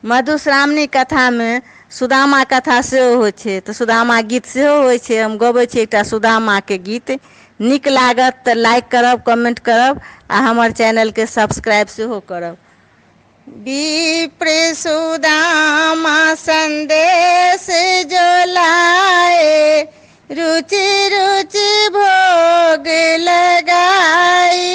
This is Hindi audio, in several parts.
मधुश्रावणी कथा में सुदामा कथा सेहो होइ छै, तो सुदामा गीत सेहो होइ छै। हम गबै छी एकटा सुदामा के गीत। नीक लागत तऽ लाइक करब, कमेंट करब आ हमर चैनल के सब्सक्राइब सेहो करब। विप्र सुदामा संदेश जो लाए, रुचि रुचि भोग लगाई।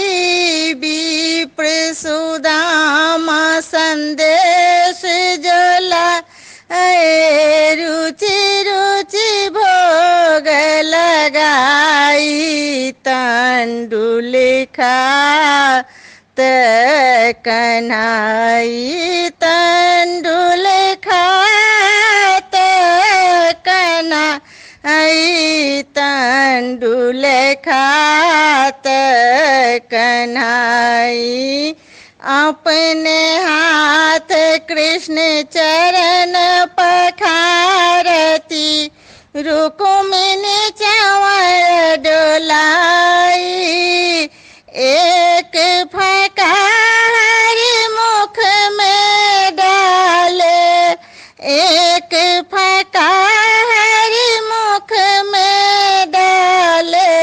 विप्र सुदामा संदेश जो लाए, रुचि रुचि भोग लगाई। तंडुल खात कन्हाई, तंडुल खात कन्हाई, तंडुल खात कन्हाई। अपने हाथ कृष्ण चरण पखारती, रुक्मिणी चंवर डोलाई। एक फकार मुख में डाले, एक फकार मुख में डाले।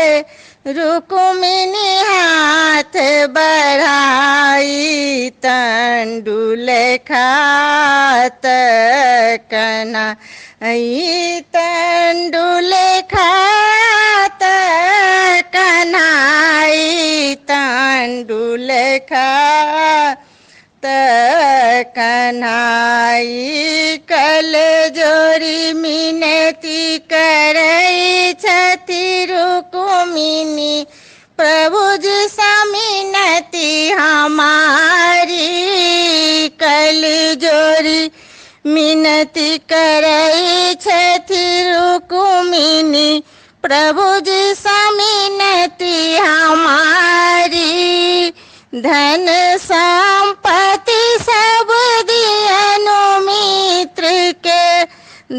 रुक्मिणी हाथ बढ़ाई, तंडुल खात कन्हाई, तंडुल खात कन्हाई, तंडुल खात कन्हाई। कल जोरी मिनती करई छति रुक्मिणी, प्रभु जी समिनति हमारी। कल जोरी मिनती करई छति रुक्मिणी, प्रभु जी समिनति हमारी। धन संपत्ति सब दियनु मित्र के,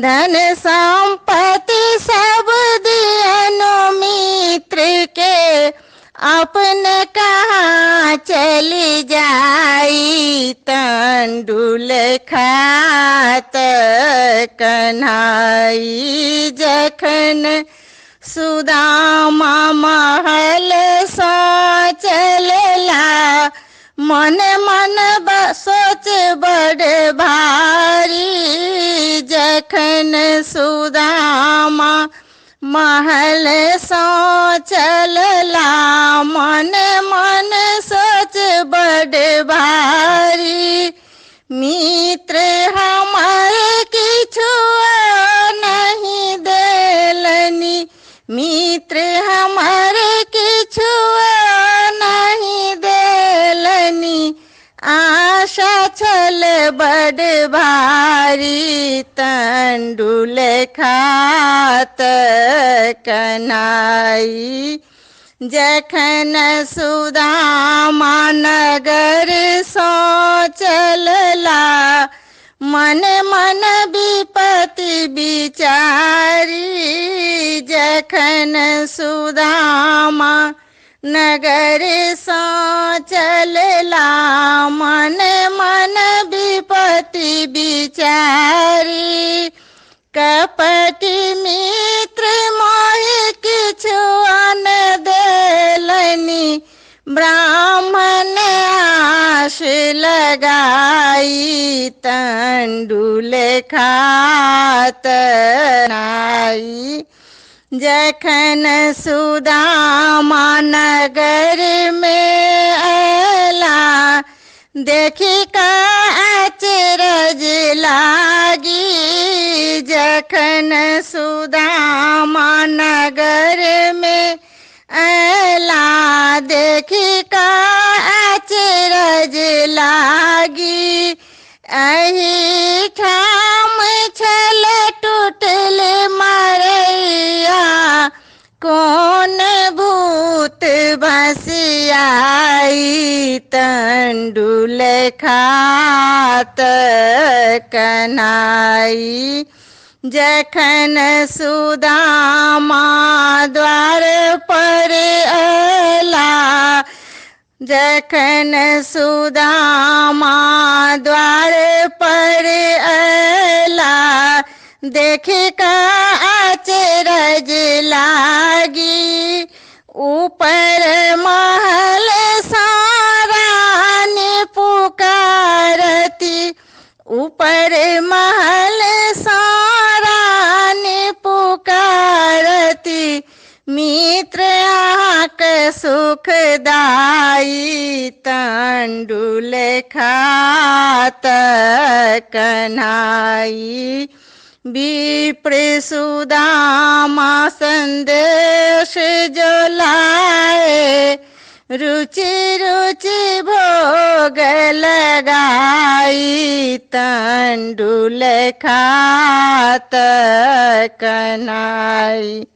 धन संपत्ति सब दियनु मित्र के। अपन कहाँ चली जाई, तंडुल खात कन्हाई। जखन सुदामा महल सो चलला, मन मन सोच बड़ भारी। जखन सुदामा महल सो चलला, मन मन सोच बड़ भारी। मित्र हमारे किछु नहीं देलनी, मित्र हमारे किछु नहीं देलनी। आशा छल बड़ भारी, तंडुल खात कन्हाई। जखन सुदामा नगर सो चलला, मन मन विपत्ति विचारी। जखन सुदामा नगर सो चलला, मन मन विपत्ति विचारी। कपटी मित्र मोहि किछु अन देलनि, ब्राह्मण आश लगाई। तंडुल खात नाई। जखन सुदामा नगर में अला, देखी का अचरज लागी। जखन सुदामा नगर में अला, देखी का अचरज लागी। अही ठाम छल टूटल मरैया, कौन भूत बसियाई। तंडुल खात कन्हाई। जखन सुदामा द्वार पर अला, जखन सुदामा द्वार पर देखी का अचरज लागी, ऊपर महल सारा ने पुकारती, ऊपर महल सारा ने पुकारती, मित्र आक सुखदाई, तंडुल खात कन्हाई। विप्र सुदामा संदेश जो लाए, रुचि रुचि भोग लगाई, तंडुल खात कन्हाई।